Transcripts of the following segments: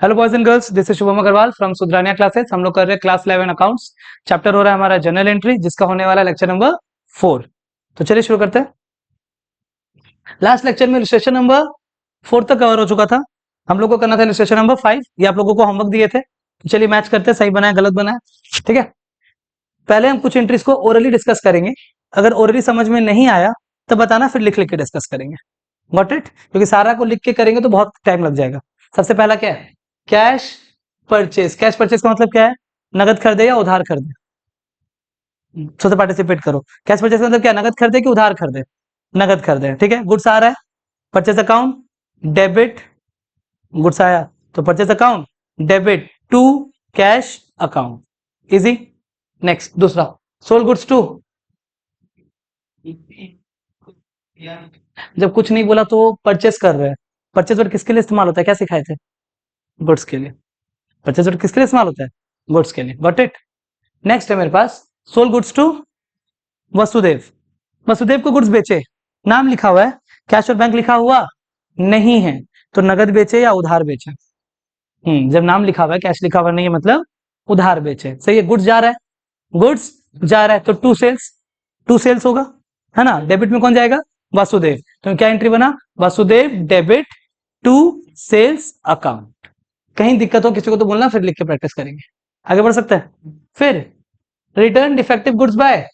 Hello boys and girls, this is Shubham Agarwal from Sudhrania classes. हम लोग कर रहे हैं क्लास 11 अकाउंट्स। चैप्टर हो रहा है हमारा जनरल एंट्री, जिसका होने वाला लेक्चर नंबर 4। तो चलिए शुरू करते हैं। लास्ट लेक्चर में इलस्ट्रेशन नंबर 4 तक कवर हो चुका था। हम लोग को करना था इलस्ट्रेशन नंबर 5। ये आप लोगों को होमवर्क दिए थे, तो चलिए मैच करते हैं, सही बनाया गलत बनाया। ठीक है, पहले हम कुछ एंट्रीज को ओरली डिस्कस करेंगे। अगर ओरली समझ में नहीं आया तो बताना, फिर लिख लिख के डिस्कस करेंगे। Got it? क्योंकि सारा को लिख के करेंगे तो बहुत टाइम लग जाएगा। सबसे पहला क्या है? Cash purchase. कैश परचेज का मतलब क्या है? नगद खरीदे या उधार खरीदे? सबसे पार्टिसिपेट करो। कैश परचेज का मतलब क्या है? नगद खरीदे कि उधार खरीदे? नगद खरीदे। ठीक है, गुड्स आ रहा है, परचेज अकाउंट डेबिट, गुड्स आया तो purchase account debit to cash account. Easy. Next दूसरा, सोल्ड गुड्स टू। जब कुछ नहीं बोला तो परचेस कर रहे हैं। परचेस वर्ड किसके लिए इस्तेमाल होता है? क्या सिखाए थे? गुड्स के लिए। परचेस वर्ड किसके लिए इस्तेमाल होता है? गुड्स के लिए। Got it? नेक्स्ट है मेरे पास sold goods to Vasudev. Vasudev को गुड्स बेचे, नाम लिखा हुआ है, कैश और बैंक लिखा हुआ नहीं है, तो नगद बेचे या उधार बेचे? जब नाम लिखा हुआ है, कैश लिखा हुआ नहीं है, मतलब उधार बेचे। सही है, गुड्स जा रहा है, गुड्स जा रहा है तो टू सेल्स, टू सेल्स होगा, है ना। डेबिट में कौन जाएगा? वासुदेव। तो क्या एंट्री बना? Vasudev debit to sales account. कहीं दिक्कत हो किसी को तो बोलना, फिर लिख के प्रैक्टिस करेंगे। आगे बढ़ सकते हैं। फिर return defective goods by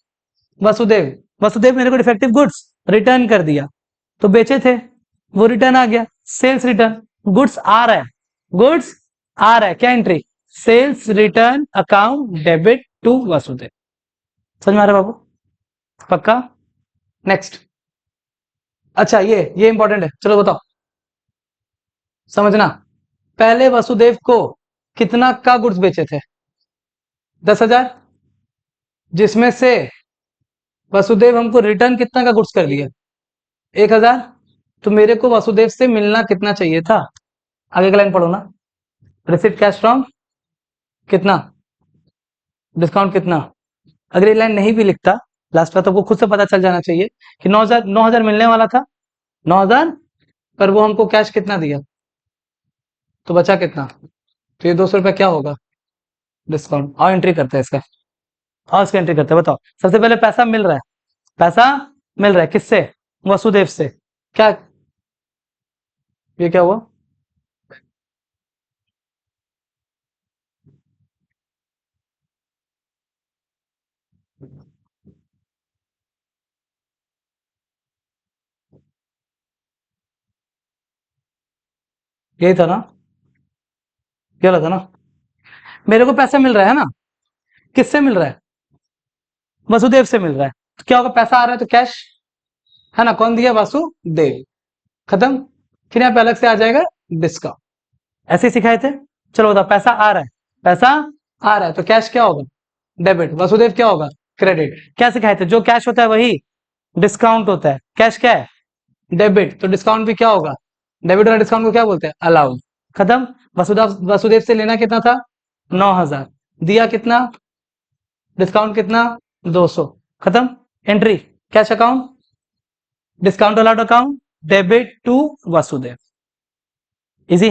Vasudev. Vasudev मेरे को डिफेक्टिव गुड्स रिटर्न कर दिया, तो बेचे थे, वो रिटर्न आ गया, सेल्स रिटर्न। गुड्स आ रहा है, गुड्स आ रहा है, क्या entry? Sales return account debit to Vasudev. समझ में आ रहा है बाबू? पक्का? नेक्स्ट। अच्छा, ये इंपॉर्टेंट है, चलो बताओ, समझना। पहले वसुदेव को कितना का गुड्स बेचे थे? 10,000, जिसमें से वसुदेव हमको रिटर्न कितना का गुड्स कर दिया? 1,000। तो मेरे को वसुदेव से मिलना कितना चाहिए था? आगे का लाइन पढ़ो ना। रिसीव कैश फ्रॉम कितना, डिस्काउंट कितना। अगर ये लाइन नहीं भी लिखता लास्ट में, तो आपको खुद से पता चल जाना चाहिए कि 9,000 मिलने वाला था, 9,000, पर वो हमको कैश कितना दिया, तो बचा कितना? तो ये 200 रुपया क्या होगा? डिस्काउंट। और एंट्री करते हैं इसका, और इसका एंट्री करते हैं। बताओ, सबसे पहले पैसा मिल रहा है, पैसा मिल रहा है किससे? वसुदेव से। क्या ये क्या हुआ? यही था ना, क्या लगा ना? मेरे को पैसा मिल रहा है ना, किससे मिल रहा है? वसुदेव से मिल रहा है। तो क्या होगा? पैसा आ रहा है तो कैश, है ना। कौन दिया? वासुदेव। खत्म। फिर यहाँ पे अलग से आ जाएगा डिस्काउंट। ऐसे ही सिखाए थे। चलो बताओ, पैसा आ रहा है, पैसा आ रहा है तो कैश क्या होगा? डेबिट। वसुदेव क्या होगा? क्रेडिट। क्या सिखाए थे? जो कैश होता है वही डिस्काउंट होता है। कैश क्या है? डेबिट। तो डिस्काउंट भी क्या होगा? डेबिट और डिस्काउंट को क्या बोलते हैं? अलाउड। खत्म। वसुदेव वसुदेव से लेना कितना था? 9,000। दिया कितना? डिस्काउंट कितना? 200। खत्म। Entry cash account, discount allowed account, debit to Vasudev. Easy.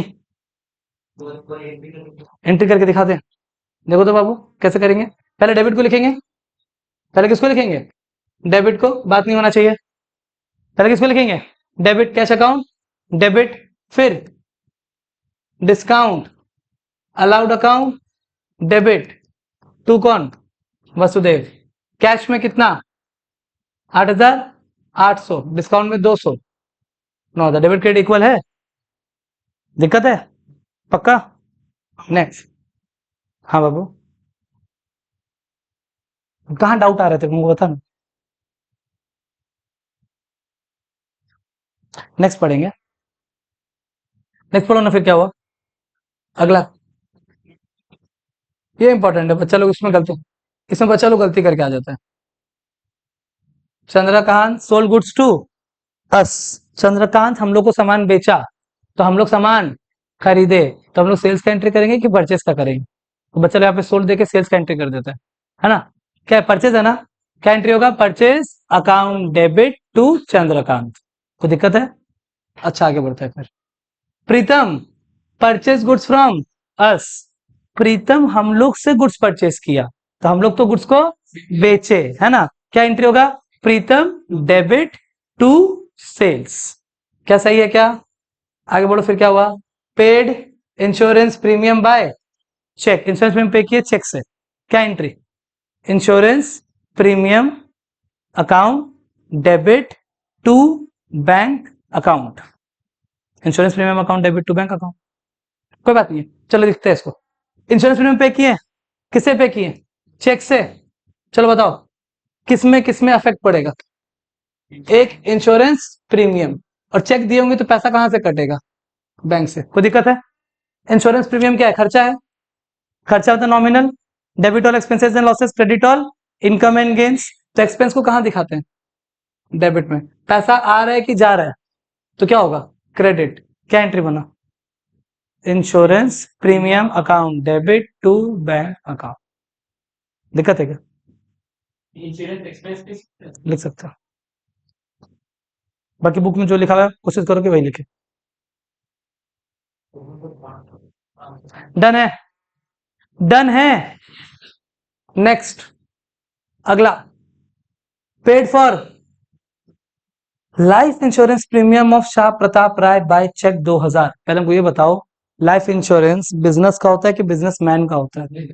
Entry करके दिखाते हैं, देखो तो बाबू कैसे करेंगे। पहले डेबिट को लिखेंगे। पहले किसको लिखेंगे? डेबिट को, बात नहीं होना चाहिए। पहले किसको लिखेंगे? डेबिट कैश अकाउंट, डेबिट, फिर discount allowed account, debit to कौन? वसुदेव। कैश में कितना? 8,800, डिस्काउंट में 200, 9,000। डेबिट क्रेडिट इक्वल है? दिक्कत है? पक्का? नेक्स्ट। हाँ बाबू, कहाँ डाउट आ रहे थे तुमको बता ना। नेक्स्ट पढ़ेंगे। नेक्स्ट पढ़ो ना, फिर क्या हुआ अगला? ये इंपॉर्टेंट है, बच्चा लोग इसमें गलती, इसमें बच्चा लोग गलती करके आ जाता है। Chandrakant sold goods to us. Chandrakant हम लोग को सामान बेचा, तो हम लोग सामान खरीदे, तो हम लोग सेल्स का एंट्री करेंगे कि परचेस का करेंगे? तो बच्चा लोग यहाँ पे सोल्ड देके सेल्स का एंट्री कर देता है ना। क्या परचेज है ना? क्या एंट्री होगा? Purchase account debit to Chandrakant. कोई दिक्कत है? अच्छा आगे बढ़ता है फिर। Pritam purchase goods from us, Pritam हम लोग से गुड्स परचेज किया, तो हम लोग तो गुड्स को बेचे, है ना। क्या एंट्री होगा, प्रीतम डेबिट टू सेल्स। क्या सही है क्या, आगे बढ़ो। फिर क्या हुआ, paid insurance premium by cheque, insurance premium पे किए चेक से, क्या एंट्री, insurance premium account debit to bank account, insurance premium account debit to bank account, कोई बात नहीं है, चलो लिखते हैं इसको। इंश्योरेंस प्रीमियम पे किए, किससे पे किए, चेक से। चलो बताओ किसमें अफेक्ट पड़ेगा, एक इंश्योरेंस प्रीमियम, और चेक दिए होंगे तो पैसा कहां से कटेगा, बैंक से, कोई दिक्कत है। इंश्योरेंस प्रीमियम क्या है, खर्चा है, खर्चा होता है nominal, debit all expenses and losses, credit all income and gains. तो एक्सपेंस को कहां दिखाते हैं, डेबिट में, पैसा आ रहा है कि जा रहा है, तो क्या होगा, क्रेडिट। क्या एंट्री बना, insurance premium account debit to bank account. दिक्कत है क्या, इंश्योरेंस एक्सपेंस लिख सकते हो, बाकी बुक में जो लिखा हुआ है कोशिश करो कि वही लिखे। डन है, डन है। नेक्स्ट, अगला, paid for life insurance premium of Shah Pratap Rai by cheque 2000। पहले हमको ये बताओ, लाइफ इंश्योरेंस बिजनेस का होता है कि बिजनेसमैन का होता है,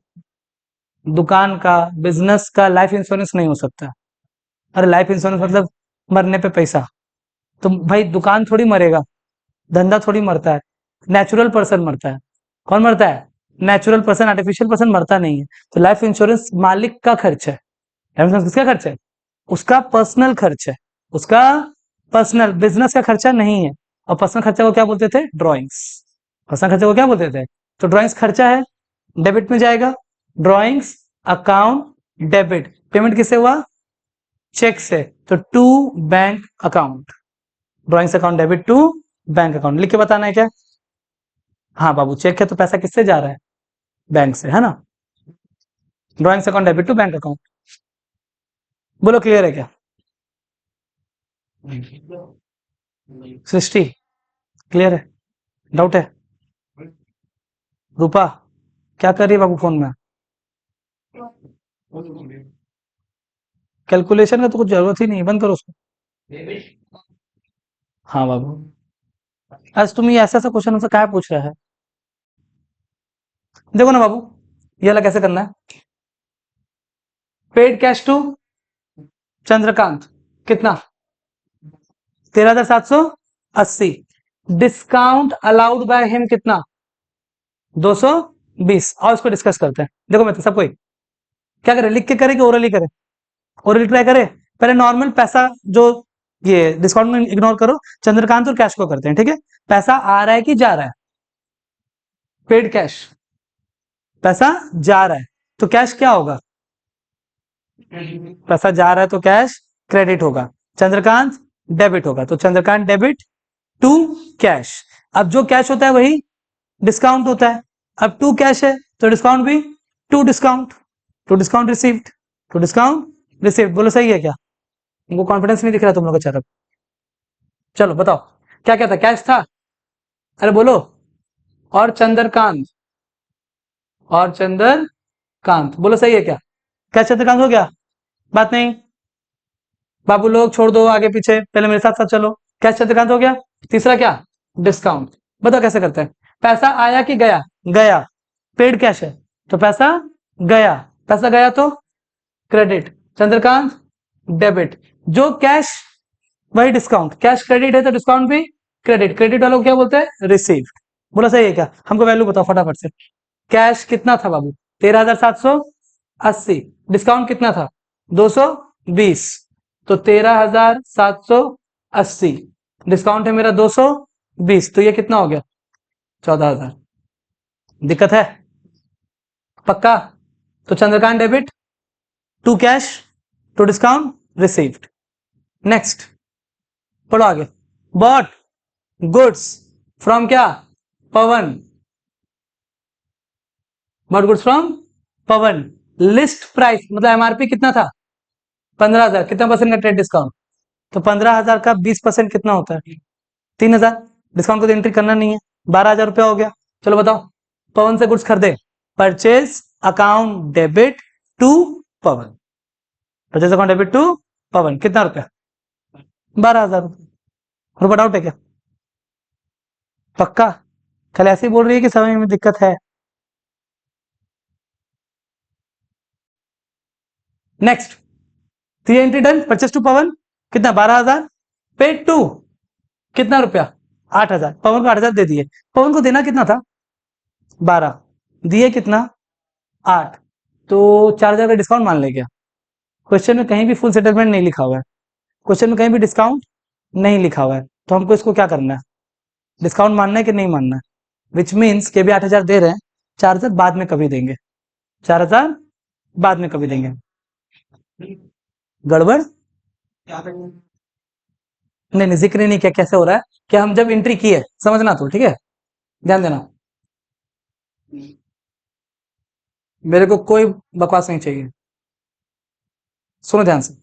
दुकान का, बिजनेस का लाइफ इंश्योरेंस नहीं हो सकता। अरे लाइफ इंश्योरेंस मतलब मरने पे पैसा, तो भाई दुकान थोड़ी मरेगा, धंधा थोड़ी मरता है, नेचुरल पर्सन मरता है। कौन मरता है, नेचुरल पर्सन, आर्टिफिशियल पर्सन मरता नहीं है। तो लाइफ इंश्योरेंस मालिक का खर्च है, लाइफ इंश्योरेंस किसका खर्च है, उसका पर्सनल खर्च है, उसका पर्सनल, बिजनेस का खर्चा नहीं है। और पर्सनल खर्चा को क्या बोलते थे, ड्रॉइंग्स, पर्सनल खर्चा को क्या बोलते थे, तो ड्रॉइंग्स खर्चा है, डेबिट में जाएगा, ड्रॉइंग्स अकाउंट डेबिट, पेमेंट किससे हुआ, चेक से, तो to bank account, drawings account debit to bank account. लिख के बताना है क्या, हाँ बाबू चेक है तो पैसा किससे जा रहा है, बैंक से, है ना। Drawings account debit to bank account, बोलो क्लियर है क्या, सृष्टि क्लियर है, डाउट है, रूपा क्या कर रही है बाबू फोन में, कैलकुलेशन का तो कुछ जरूरत ही नहीं, बंद करो उसको। हाँ बाबू, आज तुम ये ऐसा ऐसा क्वेश्चन हमसे क्या पूछ रहा है, देखो ना बाबू, ये वाला कैसे करना है, पेड कैश टू चंद्रकांत, कितना, 13,780, डिस्काउंट अलाउड बाय हिम कितना, 220। और इसको डिस्कस करते हैं, देखो मैं तो सब कोई क्या करे, लिख के करे कि ओरली करे, ओरली ट्राई करे। पहले नॉर्मल पैसा जो ये डिस्काउंट में इग्नोर करो, चंद्रकांत और कैश को करते हैं, ठीक है। पैसा आ रहा है कि जा रहा है, पेड कैश, पैसा जा रहा है, तो कैश क्या होगा, पैसा जा रहा है तो कैश क्रेडिट होगा, चंद्रकांत डेबिट होगा, तो चंद्रकांत डेबिट टू कैश। अब जो कैश होता है वही डिस्काउंट होता है, अब टू कैश है तो डिस्काउंट भी to discount, to discount received, to discount received. बोलो सही है क्या, उनको कॉन्फिडेंस नहीं दिख रहा तुम लोग का, चलो बताओ क्या क्या था, कैश था, अरे बोलो, और चंद्रकांत, और चंद्रकांत, बोलो सही है क्या, क्या चंद्रकांत हो गया, बात नहीं, बाबू लोग छोड़ दो आगे पीछे, पहले मेरे साथ साथ चलो, क्या चंद्रकांत हो गया। तीसरा क्या, डिस्काउंट, बताओ कैसे करते हैं, पैसा आया कि गया, गया, पेड कैश है तो पैसा गया, पैसा गया तो क्रेडिट, चंद्रकांत डेबिट, जो कैश वही डिस्काउंट, कैश क्रेडिट है तो डिस्काउंट भी क्रेडिट, क्रेडिट वालों को क्या बोलते हैं, रिसीव्ड। बोला सही है क्या, हमको वैल्यू बताओ फटाफट से, कैश कितना था बाबू, 13,780, डिस्काउंट कितना था, 220, तो 13,780, डिस्काउंट है मेरा 220, तो ये कितना हो गया, 14,000। दिक्कत है, पक्का, तो Chandrakant debit to cash to discount received. Next पढ़ो आगे, बॉट गुड्स फ्रॉम क्या, Pawan, bought goods from Pawan, list price मतलब एमआरपी कितना था, 15,000, कितना परसेंट का ट्रेड डिस्काउंट, तो 15,000 का 20% कितना होता है, 3,000, डिस्काउंट को तो एंट्री करना नहीं है, 12,000 रुपया हो गया, चलो बताओ, पवन से गुड्स खरीदे, purchase account debit to Pawan, purchase account debit to Pawan, कितना रुपया? 12,000 रुपया। डाउट है क्या? पक्का? कल ऐसे ही बोल रही है कि समय में दिक्कत है? Next, 3 entry done, purchase to Pawan कितना? 12,000, पेड टू कितना रुपया? 8,000। पवन को 8,000 दे दिए, पवन को देना कितना था? 12, दिए कितना? 8, तो 4,000 का डिस्काउंट मान ले क्या? क्वेश्चन में कहीं भी फुल सेटलमेंट नहीं लिखा हुआ है, क्वेश्चन में कहीं भी डिस्काउंट नहीं लिखा हुआ है, तो हमको इसको क्या करना है? डिस्काउंट मानना है कि नहीं मानना है? विच मीन्स के भी 8,000 दे रहे हैं, 4,000 बाद में कभी देंगे, 4,000 बाद में कभी देंगे। गड़बड़? नहीं नहीं, जिक्र नहीं किया, कैसे हो रहा है कि हम जब एंट्री किए, समझना तो, ठीक है, ध्यान देना, मेरे को कोई बकवास नहीं चाहिए, सुनो ध्यान से।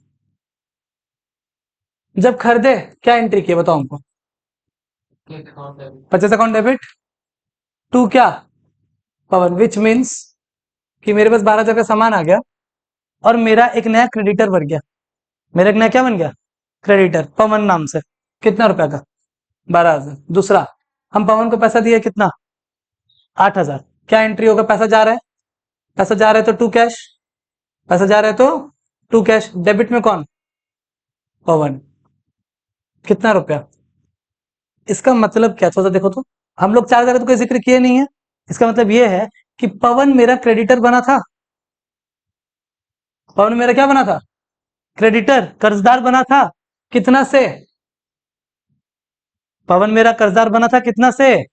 जब खरीदे क्या एंट्री किए बताओ हमको? परचेज अकाउंट डेबिट टू क्या? पवन, विच मीन्स कि मेरे पास 12,000 का सामान आ गया और मेरा एक नया क्रेडिटर बन गया, मेरा एक नया क्या बन गया? क्रेडिटर, पवन नाम से, कितना रुपया का? 12,000। दूसरा, हम पवन को पैसा दिए कितना? 8,000। क्या एंट्री होगा? पैसा जा रहा है, पैसा जा रहा है तो टू कैश, पैसा जा रहा है तो टू कैश, डेबिट में कौन? पवन, कितना रुपया? इसका मतलब क्या? थोड़ा सा देखो तो, हम लोग 4,000 का तो कोई जिक्र किए नहीं है, इसका मतलब ये है कि पवन मेरा क्रेडिटर बना था, पवन मेरा क्या बना था? क्रेडिटर, कर्जदार बना था, कितना से? पवन मेरा कर्जदार बना था कितना से?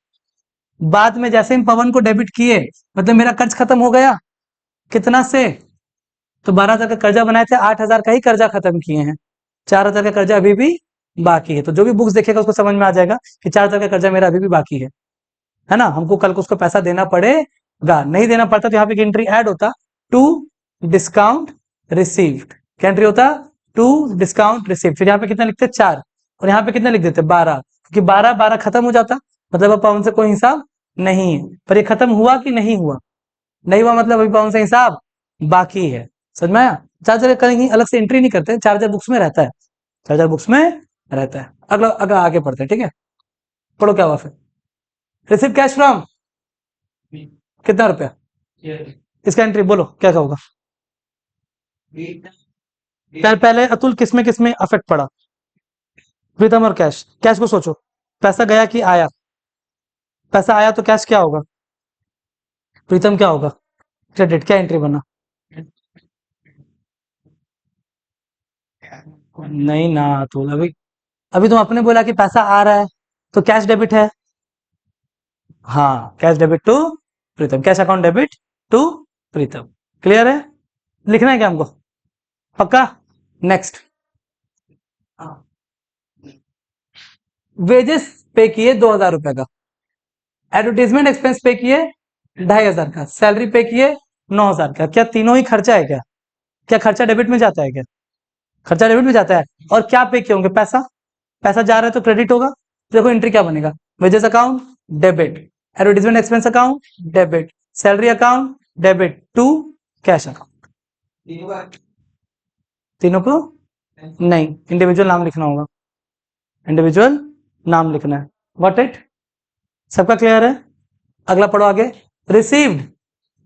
बाद में जैसे हम पवन को डेबिट किए, मतलब मेरा कर्ज खत्म हो गया, कितना से? तो 12,000 का कर्जा बनाए थे, 8,000 का ही कर्जा खत्म किए हैं, 4,000 का कर्जा अभी भी बाकी है। तो जो भी बुक्स देखेगा उसको समझ में आ जाएगा कि 4,000 का कर्जा मेरा अभी भी बाकी है ना, हमको कल को उसको पैसा देना पड़ेगा, नहीं देना पड़ता तो यहाँ पे एंट्री ऐड होता, टू डिस्काउंट रिसीव्ड, क्या एंट्री होता? टू डिस्काउंट रिसीव्ड, फिर यहाँ पे कितना लिखते? 4, और यहाँ पे कितना लिख देते? 12, क्योंकि 12 12 खत्म हो जाता, मतलब अब पवन से कोई हिसाब नहीं है, पर ये खत्म हुआ कि नहीं हुआ? नहीं हुआ, मतलब अभी पवन से हिसाब बाकी है, समझ में आया? 4,000 कहीं अलग से एंट्री नहीं करते, 4,000 बुक्स में रहता है, 4,000 बुक्स में रहता है। अगला अगला आगे पढ़ते हैं, ठीक है, पढ़ो क्या हुआ फिर। रिसीव कैश फ्रॉम कितना रुपया? इसका एंट्री बोलो क्या क्या होगा? पहले पहले अतुल किसमें अफेक्ट पड़ा? प्रीतम और कैश। कैश को सोचो, पैसा गया कि आया? पैसा आया तो कैश क्या होगा? प्रीतम क्या होगा? क्रेडिट, क्या एंट्री बना? नहीं ना अतुल, अभी अभी तुम अपने बोला कि पैसा आ रहा है तो कैश डेबिट है, हाँ cash debit to Pritam, cash account debit to Pritam, clear है? लिखना है क्या हमको? पक्का? नेक्स्ट, वेजेस पे किए 2,000 रुपए का, एडवर्टीजमेंट एक्सपेंस पे किए 2,500 का, सैलरी पे किए 9,000 का, क्या तीनों ही खर्चा है क्या? क्या खर्चा डेबिट में जाता है क्या? खर्चा डेबिट में जाता है, और क्या पे किए होंगे? पैसा, पैसा जा रहा है तो क्रेडिट होगा, देखो एंट्री क्या बनेगा? Wages account debit, advertisement expense account debit, salary account debit to cash account, तीनों को नहीं, इंडिविजुअल नाम लिखना होगा, इंडिविजुअल नाम लिखना है, व्हाट इट, सबका क्लियर है? अगला पढ़ो आगे, रिसीव्ड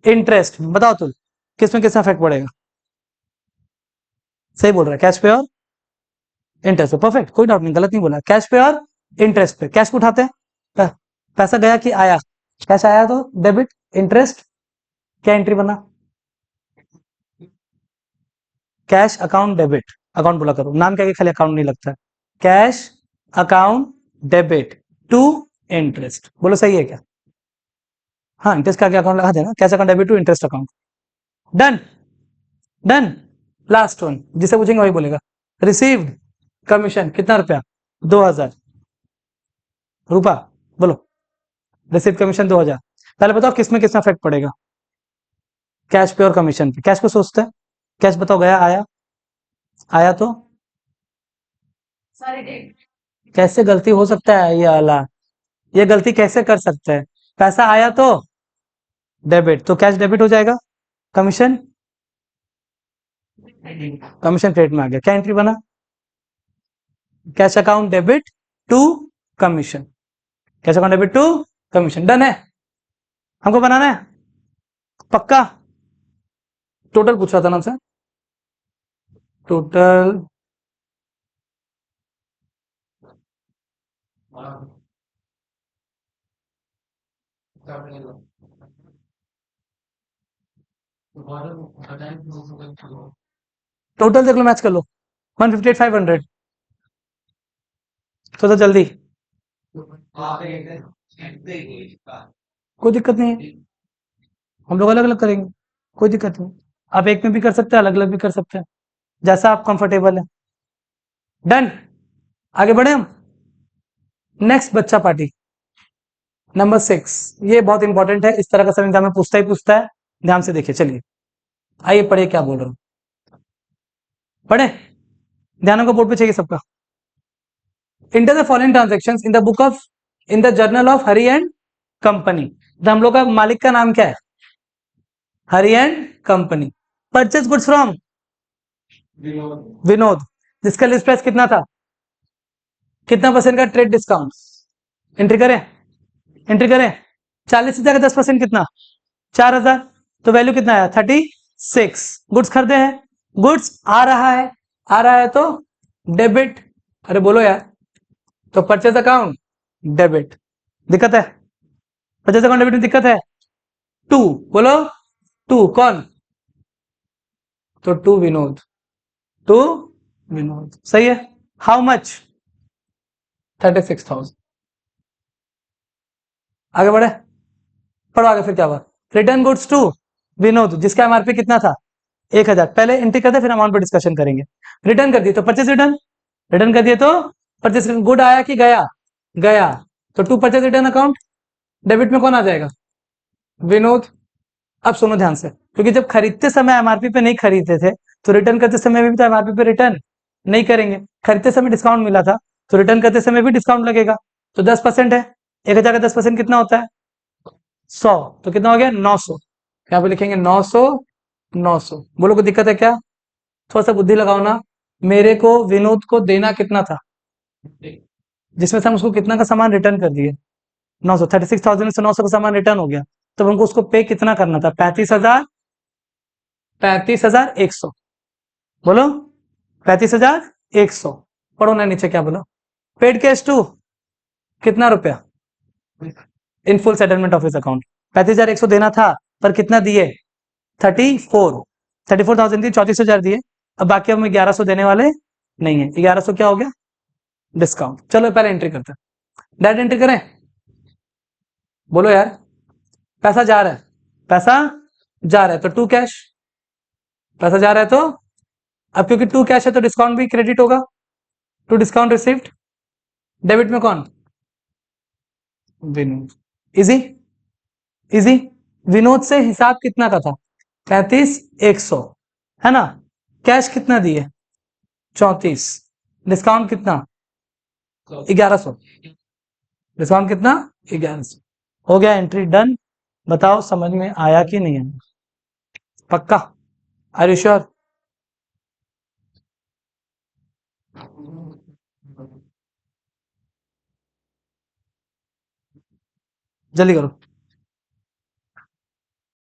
इंटरेस्ट, बताओ तुम किसमें किसमें इफेक्ट पड़ेगा? सही बोल रहा है, कैश पे और इंटरेस्ट पे, परफेक्ट, कोई डाउट नहीं, गलत नहीं बोला, कैश पे और इंटरेस्ट पे। कैश को उठाते हैं, पैसा गया कि आया? कैश आया तो डेबिट, इंटरेस्ट, क्या एंट्री बना? कैश अकाउंट डेबिट, अकाउंट बोला करो, नाम क्या के खाली अकाउंट नहीं लगता है, cash account debit to interest, बोलो सही है क्या? हाँ, इंटरेस्ट का अकाउंट लगा देना, cash account debit to interest account, done done. Last one, जिसे पूछेंगे वही बोलेगा, रिसीव्ड कमीशन कितना रुपया? 2,000 रुपया, बोलो रिसीव कमीशन 2,000। पहले बताओ किसमें किसमें इफेक्ट पड़ेगा? कैश पे और कमीशन पे। कैश को सोचते हैं, कैश बताओ गया आया? आया तो कैसे गलती हो सकता है ये वाला, ये गलती कैसे कर सकते हैं? पैसा आया तो डेबिट, तो कैश डेबिट हो जाएगा, कमीशन कमीशन क्रेडिट में आ गया। क्या एंट्री बना? Cash account debit to commission, cash account debit to commission. Done है, हमको बनाना है पक्का। टोटल पूछ रहा था ना हमसे, टोटल टोटल देख लो, मैच कर लो, 158 500। तो जल्दी, कोई दिक्कत नहीं है, हम लोग अलग अलग करेंगे, कोई दिक्कत नहीं। आप एक में भी कर सकते हैं, अलग अलग भी कर सकते हैं, जैसा आप कंफर्टेबल है। डन, आगे बढ़े हम। नेक्स्ट बच्चा पार्टी नंबर 6, ये बहुत इंपॉर्टेंट है, इस तरह का सब एग्जाम में पूछता ही पूछता है। ध्यान से देखिए, चलिए आइए पढ़िए क्या बोल रहा हूँ, पढ़े, ध्यान को बोर्ड पे चाहिए सबका। Enter the following transactions in the book of, in the journal of Hari and company. तो हम लोग का मालिक का नाम क्या है? Hari and company. Purchase goods from Vinod, जिसका लिस्ट प्राइस कितना था? कितना परसेंट का ट्रेड डिस्काउंट? एंट्री करें, एंट्री करें। 40 से जाकर 10% कितना? 4000। तो वैल्यू कितना आया? 36। गुड्स खरीदे हैं, गुड्स आ रहा है, आ रहा है तो डेबिट। अरे बोलो यार, तो परचेज अकाउंट डेबिट। दिक्कत है? परचेज अकाउंट डेबिट में दिक्कत है? टू बोलो, टू कौन? तो टू विनोद, टू विनोद सही है। How much? 36,000। आगे बढ़े, पढ़ो आगे, फिर क्या हुआ? रिटर्न गुड्स टू विनोद, जिसका एमआरपी कितना था? 1000। पहले एंट्री करते फिर अमाउंट पर डिस्कशन करेंगे। रिटर्न कर दिए तो परचेज रिटर्न, रिटर्न कर दिए तो परचेज रिटर्न। गुड आया कि गया? गया, तो to purchase return account, debit में कौन आ जाएगा? विनोद। अब सुनो ध्यान से, क्योंकि जब खरीदते समय एमआरपी पे नहीं खरीदते थे, तो रिटर्न करते समय भी तो एमआरपी पे रिटर्न नहीं करेंगे। खरीदते समय डिस्काउंट मिला था, तो रिटर्न करते समय भी डिस्काउंट लगेगा। तो 10% है, 1000 का 10% कितना होता है? 100। तो कितना हो गया? 900। यहाँ पे लिखेंगे 900, 900। बोलो कोई दिक्कत है क्या? थोड़ा सा बुद्धि लगाओ ना। मेरे को विनोद को देना कितना था, जिसमें से हम उसको कितना का सामान रिटर्न कर दिए? 900। 36,000 से 900 का सामान रिटर्न हो गया, तो हमको उसको पे कितना करना था? 35,000, 35,100। बोलो 35,100। पढ़ो ना नीचे क्या बोला। पेड कैश टू कितना रुपया? In full settlement of his account. 35,100 देना था, पर कितना दिए? 34,000 दिए, 34,000 दिए। अब बाकी हम 1100 देने वाले नहीं है। 1100 क्या हो गया? डिस्काउंट। चलो पहले एंट्री करते हैं, डायरेक्ट एंट्री करें। बोलो यार, पैसा जा रहा है, पैसा जा रहा है तो टू कैश, पैसा जा रहा है तो, अब क्योंकि टू कैश है तो डिस्काउंट भी क्रेडिट होगा, टू डिस्काउंट रिसीव्ड। डेबिट में कौन? विनोद। Easy, easy. विनोद से हिसाब कितना का था? 35,100 है ना। कैश कितना दिए? 34। डिस्काउंट कितना? 1100। डिस्काउंट कितना? 1100। हो गया, एंट्री डन। बताओ समझ में आया कि नहीं आया? पक्का? Are you sure? जल्दी करो।